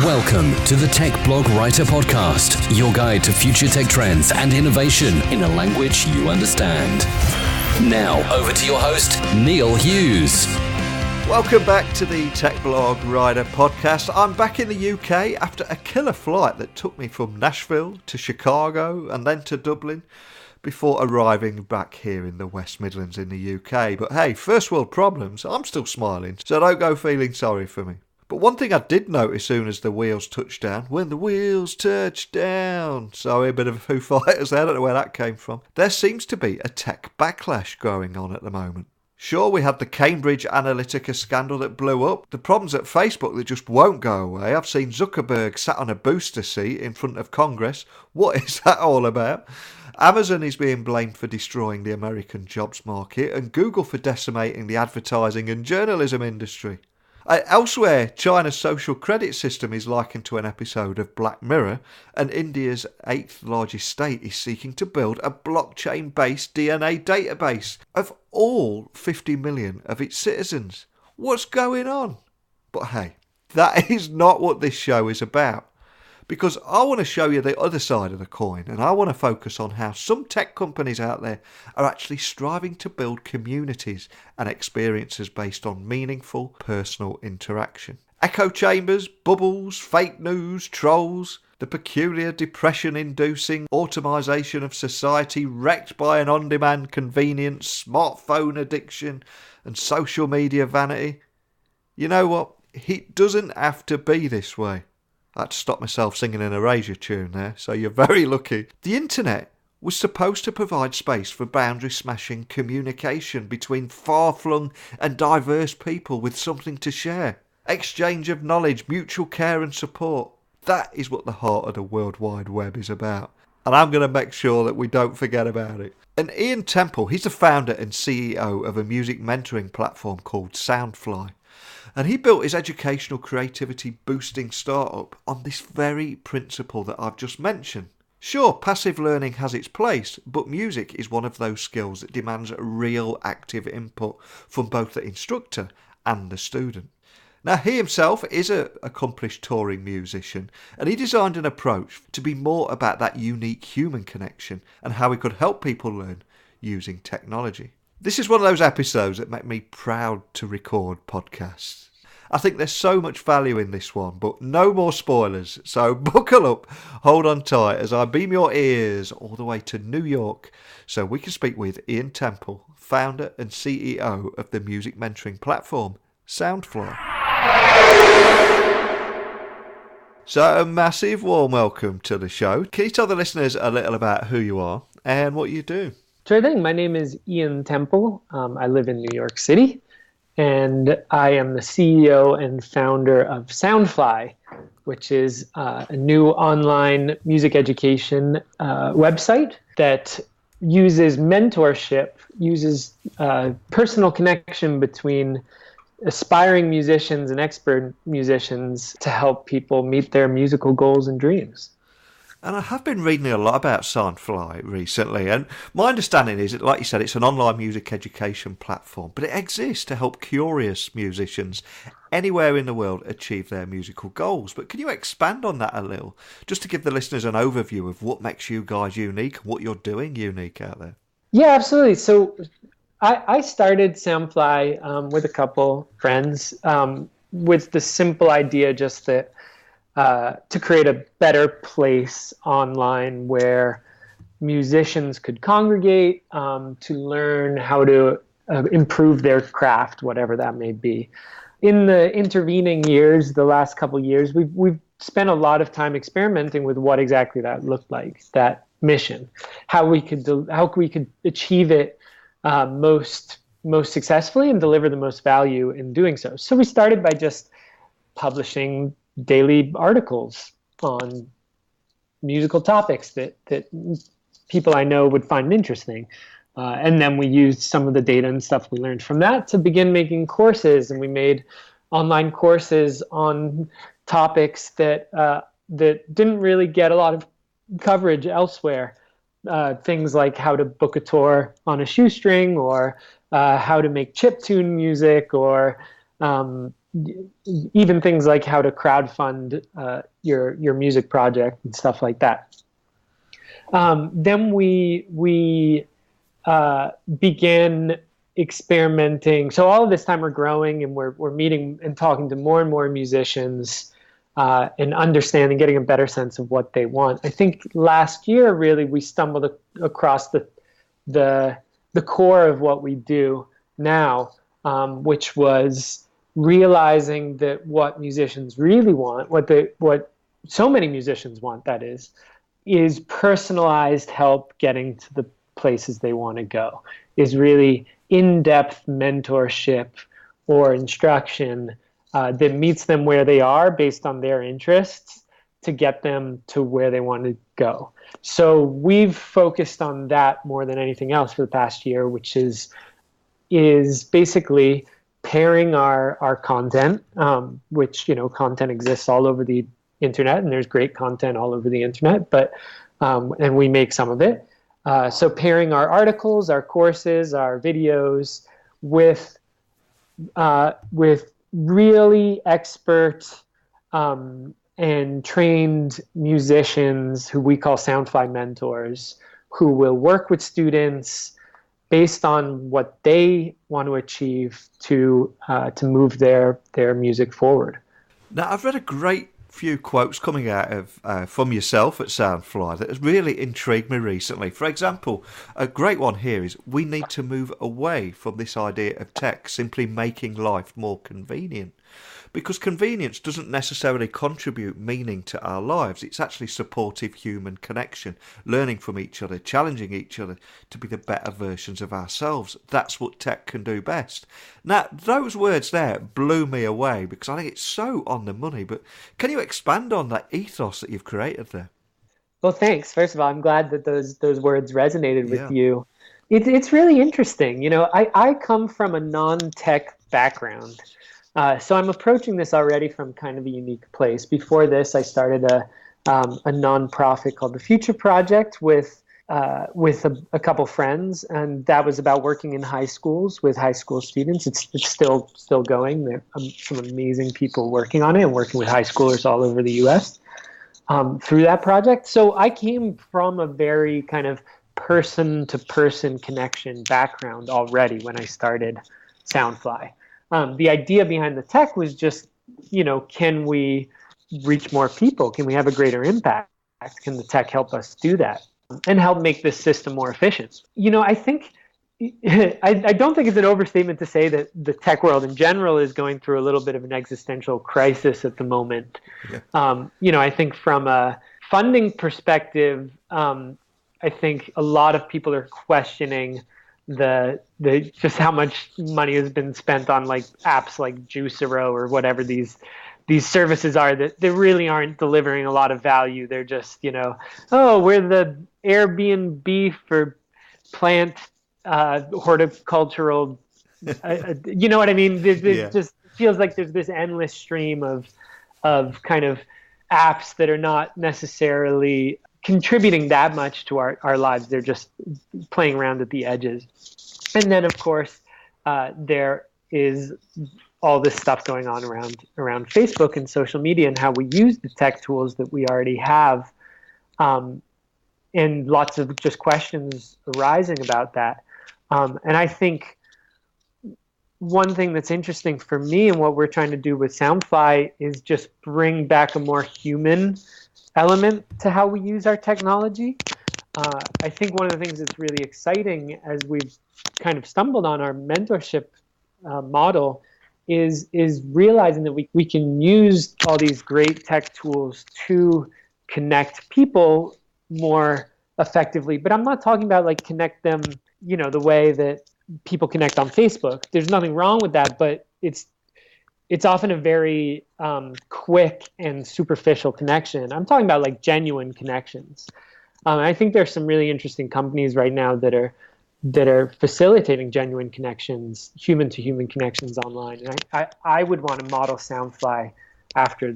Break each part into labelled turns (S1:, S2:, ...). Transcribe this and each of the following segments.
S1: Welcome to the Tech Blog Writer Podcast, your guide to future tech trends and innovation in a language you understand. Now, over to your host, Neil Hughes.
S2: Welcome back to the Tech Blog Writer Podcast. I'm back in the UK after a killer flight that took me from Nashville to Chicago and then to Dublin before arriving back here in the West Midlands in the UK. But hey, first world problems, I'm still smiling, so don't go feeling sorry for me. But one thing I did notice as soon as the wheels touched down, when the wheels touched down, sorry, a bit of Foo Fighters there, I don't know where that came from, there seems to be a tech backlash going on at the moment. Sure, we had the Cambridge Analytica scandal that blew up, the problems at Facebook that just won't go away. I've seen Zuckerberg sat on a booster seat in front of Congress. What is that all about? Amazon is being blamed for destroying the American jobs market and Google for decimating the advertising and journalism industry. Elsewhere, China's social credit system is likened to an episode of Black Mirror, and India's 8th largest state is seeking to build a blockchain-based DNA database of all 50 million of its citizens. What's going on? But hey, that is not what this show is about. Because I want to show you the other side of the coin, and I want to focus on how some tech companies out there are actually striving to build communities and experiences based on meaningful personal interaction. Echo chambers, bubbles, fake news, trolls, the peculiar depression-inducing automation of society wrecked by an on-demand convenience, smartphone addiction and social media vanity. You know what? It doesn't have to be this way. I had to stop myself singing an Erasure tune there, so you're very lucky. The internet was supposed to provide space for boundary-smashing communication between far-flung and diverse people with something to share. Exchange of knowledge, mutual care and support. That is what the heart of the World Wide Web is about. And I'm going to make sure that we don't forget about it. And Ian Temple, he's the founder and CEO of a music mentoring platform called Soundfly. And he built his educational creativity boosting startup on this very principle that I've just mentioned. Sure, passive learning has its place, but music is one of those skills that demands real active input from both the instructor and the student. Now, he himself is an accomplished touring musician, and he designed an approach to be more about that unique human connection and how he could help people learn using technology. This is one of those episodes that make me proud to record podcasts. I think there's so much value in this one, but no more spoilers. So buckle up, hold on tight as I beam your ears all the way to New York so we can speak with Ian Temple, founder and CEO of the music mentoring platform, Soundfly. So a massive warm welcome to the show. Can you tell the listeners a little about who you are and what you do?
S3: Sure thing. My name is Ian Temple. I live in New York City, and I am the CEO and founder of Soundfly, which is a new online music education website that uses mentorship, uses personal connection between aspiring musicians and expert musicians to help people meet their musical goals and dreams.
S2: And I have been reading a lot about Soundfly recently, and my understanding is that, like you said, it's an online music education platform, but it exists to help curious musicians anywhere in the world achieve their musical goals. But can you expand on that a little, just to give the listeners an overview of what makes you guys unique, what you're doing unique out there?
S3: Yeah, absolutely. So I started Soundfly with a couple friends with the simple idea just that to create a better place online where musicians could congregate to learn how to improve their craft, whatever that may be. In the intervening years, the last couple of years, we've spent a lot of time experimenting with what exactly that looked like, that mission, how we could achieve it most successfully and deliver the most value in doing so. So we started by just publishing daily articles on musical topics that people I know would find interesting. And then we used some of the data and stuff we learned from that to begin making courses. And we made online courses on topics that didn't really get a lot of coverage elsewhere. Things like how to book a tour on a shoestring, or how to make chiptune music, or even things like how to crowdfund your music project and stuff like that. Then we began experimenting. So all of this time we're growing and we're meeting and talking to more and more musicians and understanding, getting a better sense of what they want. I think last year really we stumbled across the core of what we do now, which was realizing that what musicians really want, what so many musicians want, that is personalized help getting to the places they want to go, is really in-depth mentorship or instruction that meets them where they are based on their interests to get them to where they want to go. So we've focused on that more than anything else for the past year, which is basically pairing our content, which, content exists all over the internet, and there's great content all over the internet, but and we make some of it. So pairing our articles, our courses, our videos with really expert and trained musicians who we call Soundfly Mentors, who will work with students based on what they want to achieve to move their music forward.
S2: Now, I've read a great few quotes coming out of from yourself at Soundfly that has really intrigued me recently. For example, a great one here is, we need to move away from this idea of tech simply making life more convenient, because convenience doesn't necessarily contribute meaning to our lives. It's actually supportive human connection, learning from each other, challenging each other to be the better versions of ourselves. That's what tech can do best. Now, those words there blew me away because I think it's so on the money, but can you expand on that ethos that you've created there?
S3: Well, thanks. First of all, I'm glad that those words resonated with you. It's really interesting. I come from a non-tech background. So I'm approaching this already from kind of a unique place. Before this, I started a nonprofit called the Future Project with a couple friends, and that was about working in high schools with high school students. It's still going. There are some amazing people working on it and working with high schoolers all over the U.S. Through that project. So I came from a very kind of person-to-person connection background already when I started Soundfly. The idea behind the tech was just, can we reach more people? Can we have a greater impact? Can the tech help us do that and help make this system more efficient? I think, I don't think it's an overstatement to say that the tech world in general is going through a little bit of an existential crisis at the moment. Yeah. I think from a funding perspective, I think a lot of people are questioning the just how much money has been spent on like apps like Juicero or whatever these services are that they really aren't delivering a lot of value. They're just, we're the Airbnb for plant horticultural, you know what I mean? It just feels like there's this endless stream of kind of apps that are not necessarily contributing that much to our lives. They're just playing around at the edges. And then, of course, there is all this stuff going on around Facebook and social media and how we use the tech tools that we already have, and lots of just questions arising about that. And I think one thing that's interesting for me and what we're trying to do with Soundfly is just bring back a more human element to how we use our technology. I think one of the things that's really exciting as we've kind of stumbled on our mentorship model is realizing that we can use all these great tech tools to connect people more effectively. But I'm not talking about like connect them, the way that people connect on Facebook. There's nothing wrong with that, but it's often a very quick and superficial connection. I'm talking about like genuine connections. I think there's some really interesting companies right now that are facilitating genuine connections, human-to-human connections online. And I would want to model Soundfly after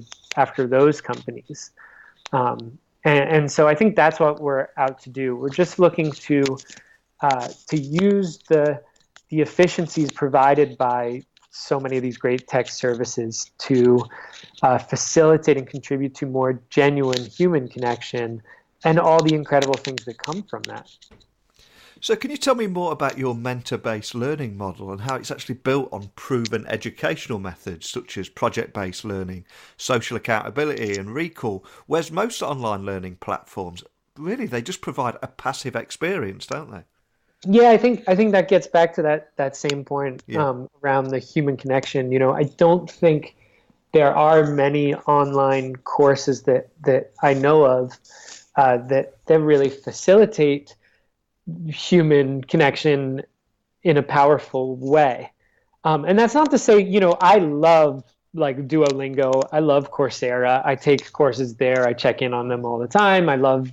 S3: those companies. And so I think that's what we're out to do. We're just looking to use the efficiencies provided by so many of these great tech services to facilitate and contribute to more genuine human connection and all the incredible things that come from that.
S2: So can you tell me more about your mentor-based learning model and how it's actually built on proven educational methods such as project-based learning, social accountability and recall, whereas most online learning platforms, really, they just provide a passive experience, don't they?
S3: Yeah, I think that gets back to that same point around the human connection. I don't think there are many online courses that I know of that really facilitate human connection in a powerful way. And that's not to say, I love like Duolingo. I love Coursera. I take courses there. I check in on them all the time. I love,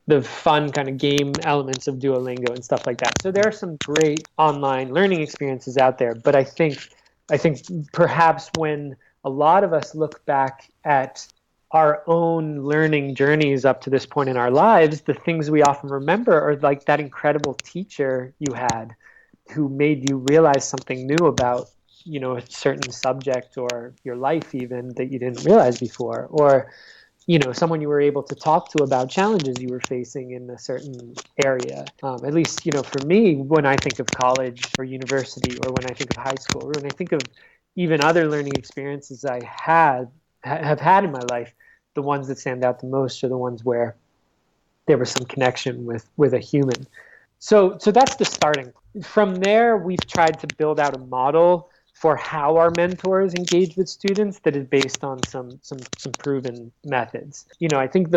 S3: the fun kind of game elements of Duolingo and stuff like that. So there are some great online learning experiences out there. But I think perhaps when a lot of us look back at our own learning journeys up to this point in our lives, the things we often remember are like that incredible teacher you had who made you realize something new about, a certain subject or your life even that you didn't realize before, or, someone you were able to talk to about challenges you were facing in a certain area. At least, for me, when I think of college or university, or when I think of high school, or when I think of even other learning experiences I have had in my life, the ones that stand out the most are the ones where there was some connection with a human. So that's the starting. From there, we've tried to build out a model for how our mentors engage with students that is based on some proven methods. I think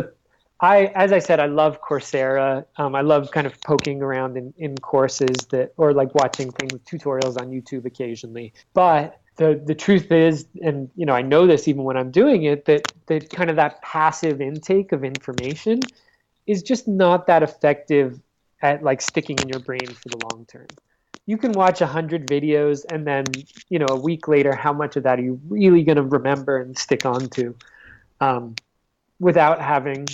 S3: as I said, I love Coursera. I love kind of poking around in courses or like watching things, tutorials on YouTube occasionally. But the truth is, and I know this even when I'm doing it, that kind of that passive intake of information is just not that effective at like sticking in your brain for the long term. You can watch 100 videos and then, a week later, how much of that are you really going to remember and stick on to without having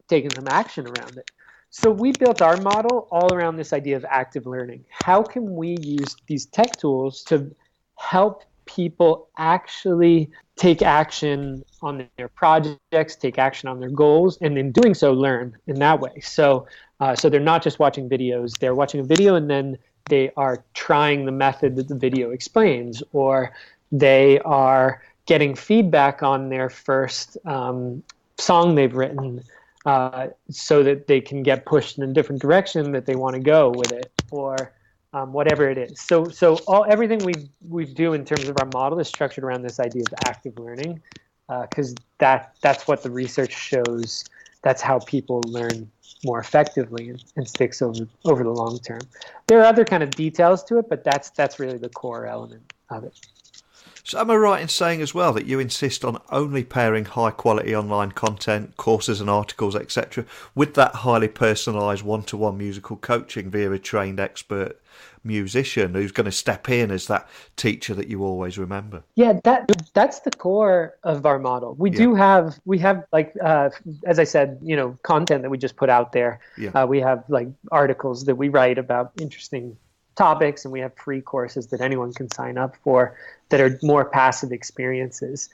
S3: taken some action around it? So we built our model all around this idea of active learning. How can we use these tech tools to help people actually take action on their projects, take action on their goals, and in doing so, learn in that way? So they're not just watching videos. They're watching a video and then they are trying the method that the video explains, or they are getting feedback on their first song they've written so that they can get pushed in a different direction that they want to go with it, or whatever it is. So everything we do in terms of our model is structured around this idea of active learning, because that's what the research shows. That's how people learn more effectively and sticks over the long term. There are other kind of details to it, but that's really the core element of it.
S2: So am I right in saying as well that you insist on only pairing high quality online content, courses and articles, etc., with that highly personalised one-to-one musical coaching via a trained expert musician who's going to step in as that teacher that you always remember?
S3: Yeah, that's the core of our model. We have like as I said, content that we just put out there. We have like articles that we write about interesting topics, and we have free courses that anyone can sign up for that are more passive experiences.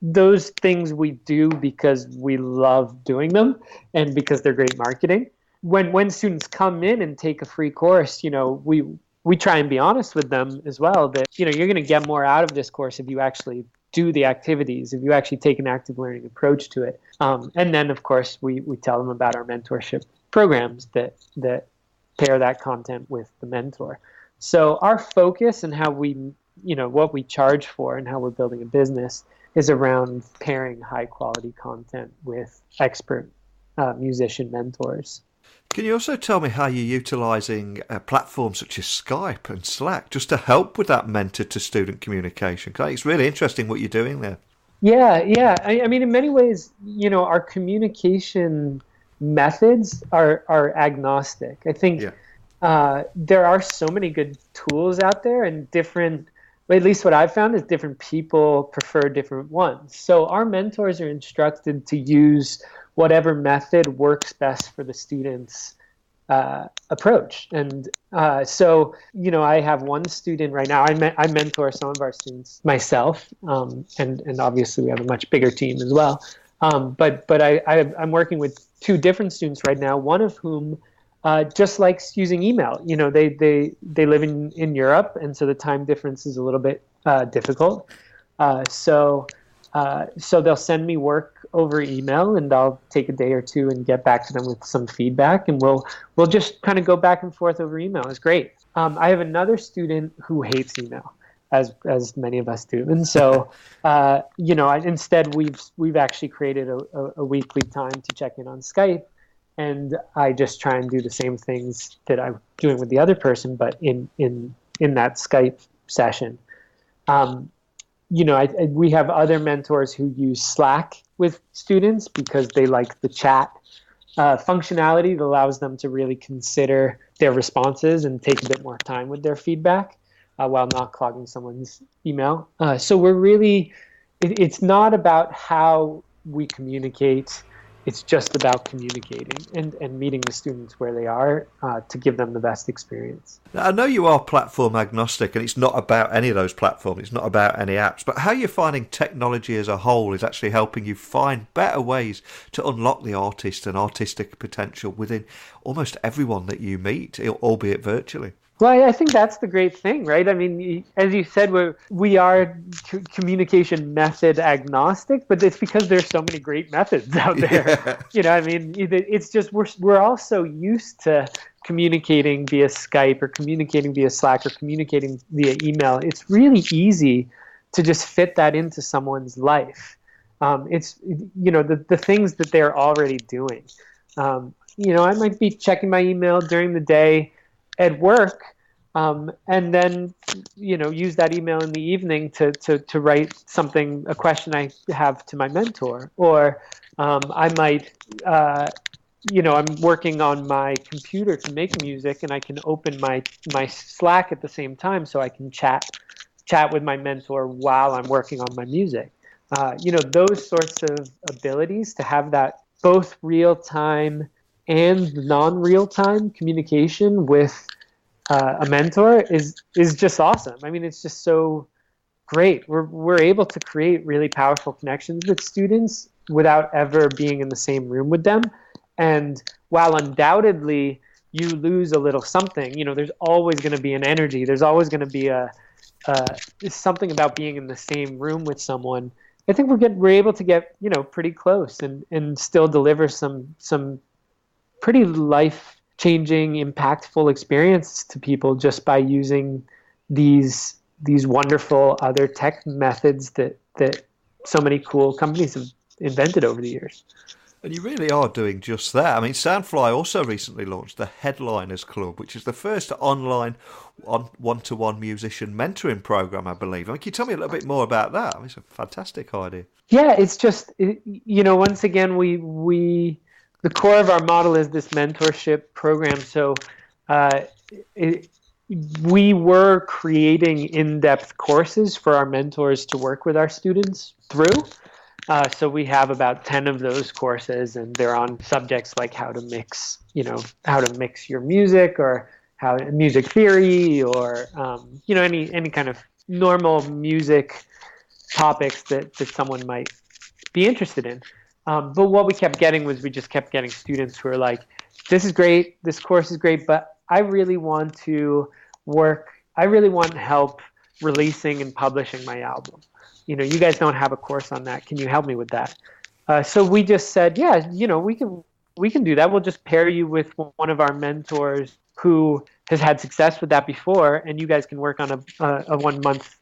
S3: Those things we do because we love doing them and because they're great marketing. When students come in and take a free course, we try and be honest with them as well that, you're going to get more out of this course if you actually do the activities, if you actually take an active learning approach to it. And then, of course, we tell them about our mentorship programs that pair that content with the mentor. So our focus and how we, what we charge for and how we're building a business is around pairing high quality content with expert musician mentors.
S2: Can you also tell me how you're utilising platforms such as Skype and Slack just to help with that mentor-to-student communication? Because it's really interesting what you're doing there.
S3: Yeah. I mean, in many ways, our communication methods are agnostic. I think there are so many good tools out there, and different, at least what I've found is different people prefer different ones. So our mentors are instructed to use whatever method works best for the students approach. And so, I have one student right now. I mentor some of our students myself, and obviously we have a much bigger team as well. But I'm working with two different students right now, one of whom just likes using email. They live in Europe, and so the time difference is a little bit difficult. So they'll send me work over email, and I'll take a day or two and get back to them with some feedback, and we'll just kind of go back and forth over email. It's great. I have another student who hates email, as many of us do, and so instead we've actually created a weekly time to check in on Skype, and I just try and do the same things that I'm doing with the other person, but in that Skype session. We have other mentors who use Slack with students because they like the chat functionality that allows them to really consider their responses and take a bit more time with their feedback while not clogging someone's email. So we're really, it's not about how we communicate. It's just about communicating and meeting the students where they are to give them the best experience.
S2: Now, I know you are platform agnostic, and it's not about any of those platforms. It's not about any apps. But how you're finding technology as a whole is actually helping you find better ways to unlock the artist and artistic potential within almost everyone that you meet, albeit virtually.
S3: Well, I think that's the great thing, right? I mean, as you said, we are communication method agnostic, but it's because there's so many great methods out there. Yeah. It's just we're all so used to communicating via Skype or communicating via Slack or communicating via email. It's really easy to just fit that into someone's life. It's the things that they're already doing. I might be checking my email during the day at work, and then use that email in the evening to write a question I have to my mentor, or I might I'm working on my computer to make music, and I can open my Slack at the same time so I can chat with my mentor while I'm working on my music. Those sorts of abilities to have that both real time and non-real time communication with a mentor is just awesome. I mean, it's just so great. We're able to create really powerful connections with students without ever being in the same room with them. And while undoubtedly you lose a little something, there's always going to be an energy. There's always going to be something about being in the same room with someone. I think we're able to get pretty close and still deliver some pretty life-changing, impactful experience to people just by using these wonderful other tech methods that so many cool companies have invented over the years.
S2: And you really are doing just that. I mean, Soundfly also recently launched the Headliners Club, which is the first online one-to-one musician mentoring program, I believe. Can you tell me a little bit more about that? I mean, it's a fantastic idea.
S3: Yeah, it's just, once again, the core of our model is this mentorship program. So we were creating in-depth courses for our mentors to work with our students through. So we have about 10 of those courses, and they're on subjects like how to mix your music, or how music theory, or any kind of normal music topics that someone might be interested in. But what we kept getting was we just kept getting students who are like, this is great, this course is great, but I really want help releasing and publishing my album. You guys don't have a course on that. Can you help me with that? So we just said, yeah, we can do that. We'll just pair you with one of our mentors who has had success with that before, and you guys can work on a 1 month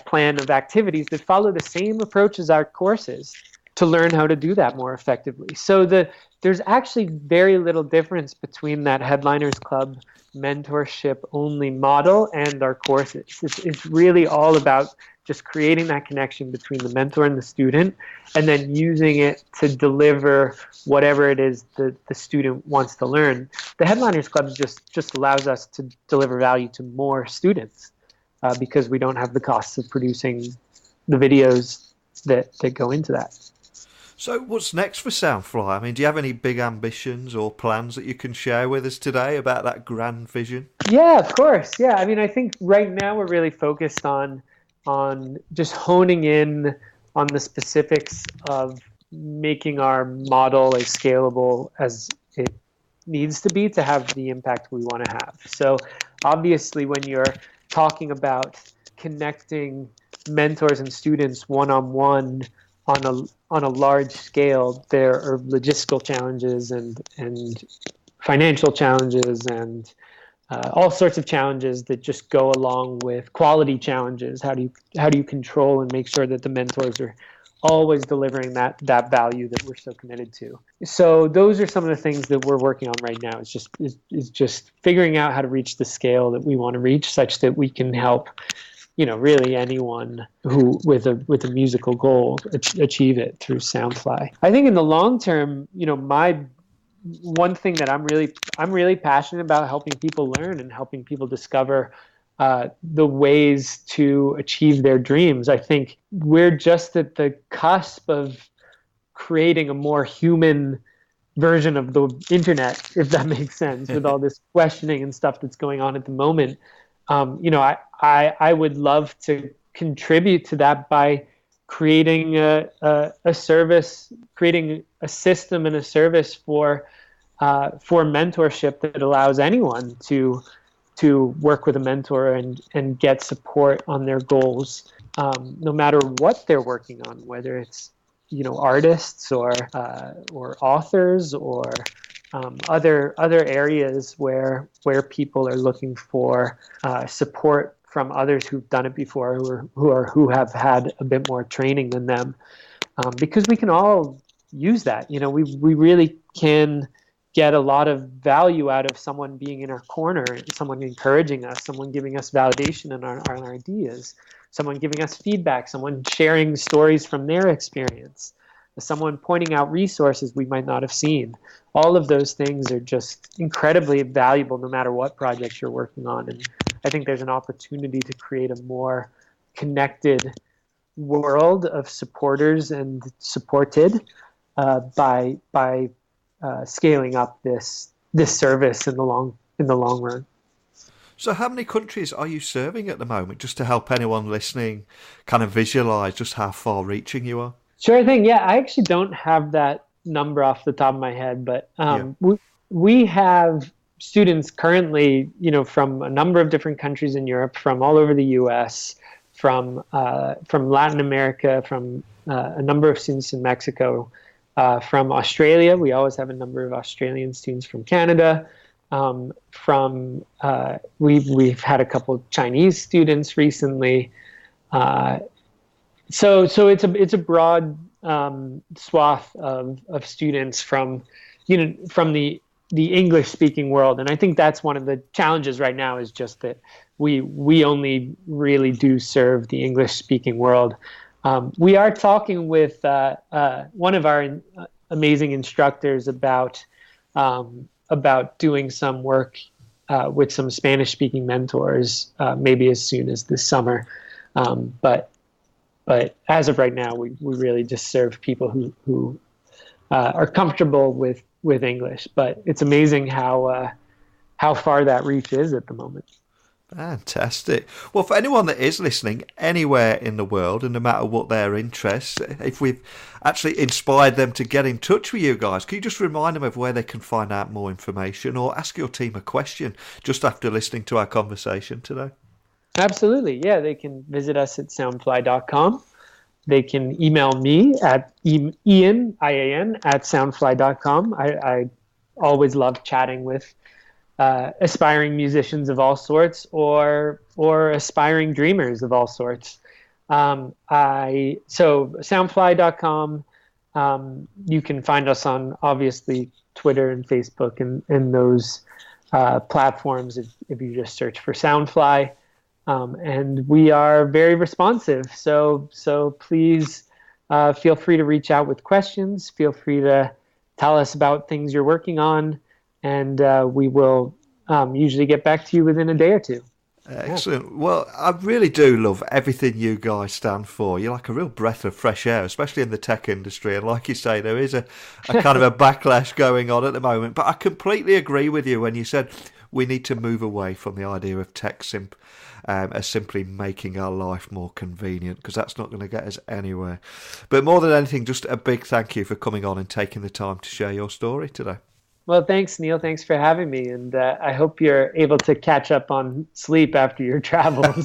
S3: plan of activities that follow the same approach as our courses to learn how to do that more effectively. So there's actually very little difference between that Headliners Club mentorship only model and our courses. It's really all about just creating that connection between the mentor and the student, and then using it to deliver whatever it is that the student wants to learn. The Headliners Club just allows us to deliver value to more students because we don't have the costs of producing the videos that go into that.
S2: So what's next for Soundfly? I mean, do you have any big ambitions or plans that you can share with us today about that grand vision?
S3: Yeah, of course. Yeah, I mean, I think right now we're really focused on just honing in on the specifics of making our model as scalable as it needs to be to have the impact we want to have. So obviously, when you're talking about connecting mentors and students one-on-one on a large scale, there are logistical challenges and financial challenges and all sorts of challenges that just go along with quality challenges. How do you control and make sure that the mentors are always delivering that value that we're so committed to? So those are some of the things that we're working on right now. It's just figuring out how to reach the scale that we want to reach, such that we can help, really anyone who with a musical goal achieve it through Soundfly. I think in the long term, my one thing that I'm really passionate about helping people learn and helping people discover the ways to achieve their dreams. I think we're just at the cusp of creating a more human version of the internet, if that makes sense, with all this questioning and stuff that's going on at the moment. I would love to contribute to that by creating a service, creating a system and a service for mentorship that allows anyone to work with a mentor and get support on their goals, no matter what they're working on, whether it's artists or authors or other areas where people are looking for support from others who've done it before, who have had a bit more training than them, because we can all use that. We really can get a lot of value out of someone being in our corner, someone encouraging us, someone giving us validation on our ideas, someone giving us feedback, someone sharing stories from their experience, someone pointing out resources we might not have seen. All of those things are just incredibly valuable no matter what projects you're working on. And I think there's an opportunity to create a more connected world of supporters and supported by scaling up this service in the long run.
S2: So how many countries are you serving at the moment, just to help anyone listening kind of visualize just how far reaching you are?
S3: Sure thing. Yeah, I actually don't have that number off the top of my head, but we have students currently, from a number of different countries in Europe, from all over the U.S., from Latin America, from a number of students in Mexico, from Australia. We always have a number of Australian students, from Canada. We've had a couple Chinese students recently. So it's a broad swath of students from the English speaking world, and I think that's one of the challenges right now, is just that we only really do serve the English speaking world. We are talking with one of our amazing instructors about doing some work with some Spanish speaking mentors, maybe as soon as this summer, but as of right now, we really just serve people who are comfortable with English. But it's amazing how far that reach is at the moment.
S2: Fantastic. Well, for anyone that is listening anywhere in the world, and no matter what their interests, if we've actually inspired them to get in touch with you guys, can you just remind them of where they can find out more information, or ask your team a question just after listening to our conversation today?
S3: Absolutely. Yeah, they can visit us at soundfly.com. They can email me at Ian, I-A-N, at soundfly.com. I always love chatting with aspiring musicians of all sorts, or aspiring dreamers of all sorts. So soundfly.com. You can find us on, obviously, Twitter and Facebook and those platforms if you just search for Soundfly. And we are very responsive. So please feel free to reach out with questions. Feel free to tell us about things you're working on, and we will usually get back to you within a day or two.
S2: Excellent. Well, I really do love everything you guys stand for. You're like a real breath of fresh air, especially in the tech industry. And like you say, there is a kind of a backlash going on at the moment. But I completely agree with you when you said we need to move away from the idea of tech as simply making our life more convenient, because that's not going to get us anywhere. But more than anything, just a big thank you for coming on and taking the time to share your story today.
S3: Well, thanks, Neil. Thanks for having me. And I hope you're able to catch up on sleep after your travels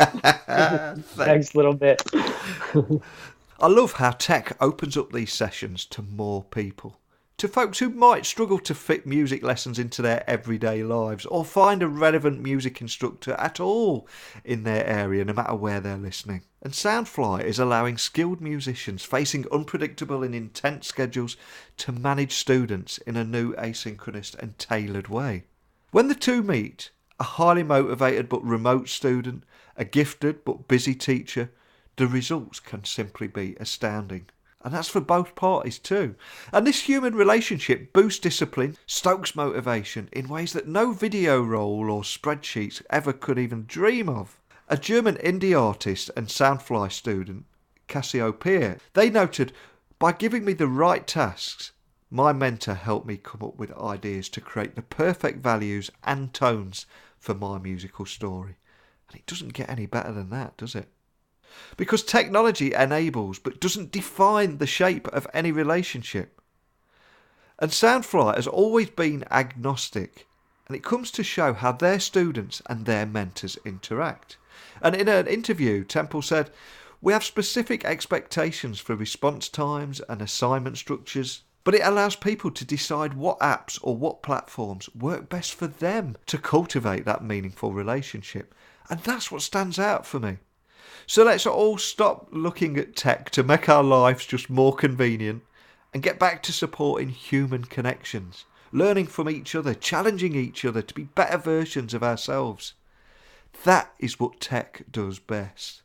S3: next little bit.
S2: I love how tech opens up these sessions to more people, to folks who might struggle to fit music lessons into their everyday lives or find a relevant music instructor at all in their area, no matter where they're listening. And Soundfly is allowing skilled musicians facing unpredictable and intense schedules to manage students in a new asynchronous and tailored way. When the two meet, a highly motivated but remote student, a gifted but busy teacher, the results can simply be astounding. And that's for both parties too. And this human relationship boosts discipline, stokes motivation in ways that no video roll or spreadsheets ever could even dream of. A German indie artist and Soundfly student, Cassiopeia, they noted, by giving me the right tasks, my mentor helped me come up with ideas to create the perfect values and tones for my musical story. And it doesn't get any better than that, does it? Because technology enables but doesn't define the shape of any relationship. And Soundfly has always been agnostic, and it comes to show how their students and their mentors interact. And in an interview, Temple said, "We have specific expectations for response times and assignment structures, but it allows people to decide what apps or what platforms work best for them to cultivate that meaningful relationship." And that's what stands out for me. So let's all stop looking at tech to make our lives just more convenient and get back to supporting human connections, learning from each other, challenging each other to be better versions of ourselves. That is what tech does best.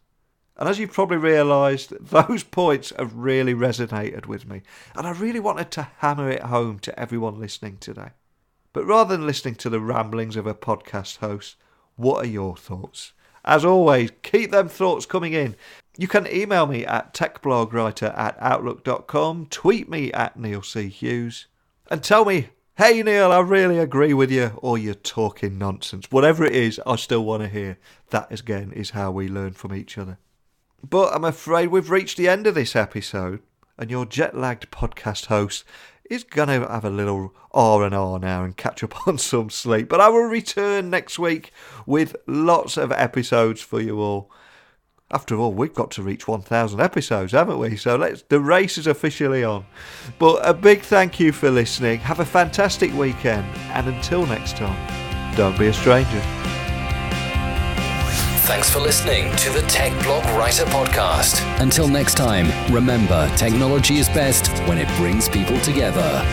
S2: And as you've probably realised, those points have really resonated with me. And I really wanted to hammer it home to everyone listening today. But rather than listening to the ramblings of a podcast host, what are your thoughts? As always, keep them thoughts coming in. You can email me at techblogwriter@outlook.com, tweet me at Neil C. Hughes, and tell me, "Hey Neil, I really agree with you," or "You're talking nonsense." Whatever it is, I still want to hear. That, again, is how we learn from each other. But I'm afraid we've reached the end of this episode, and your jet-lagged podcast host is going to have a little R&R now and catch up on some sleep. But I will return next week with lots of episodes for you all. After all, we've got to reach 1,000 episodes, haven't we? So the race is officially on. But a big thank you for listening. Have a fantastic weekend. And until next time, don't be a stranger.
S1: Thanks for listening to the Tech Blog Writer Podcast. Until next time, remember, technology is best when it brings people together.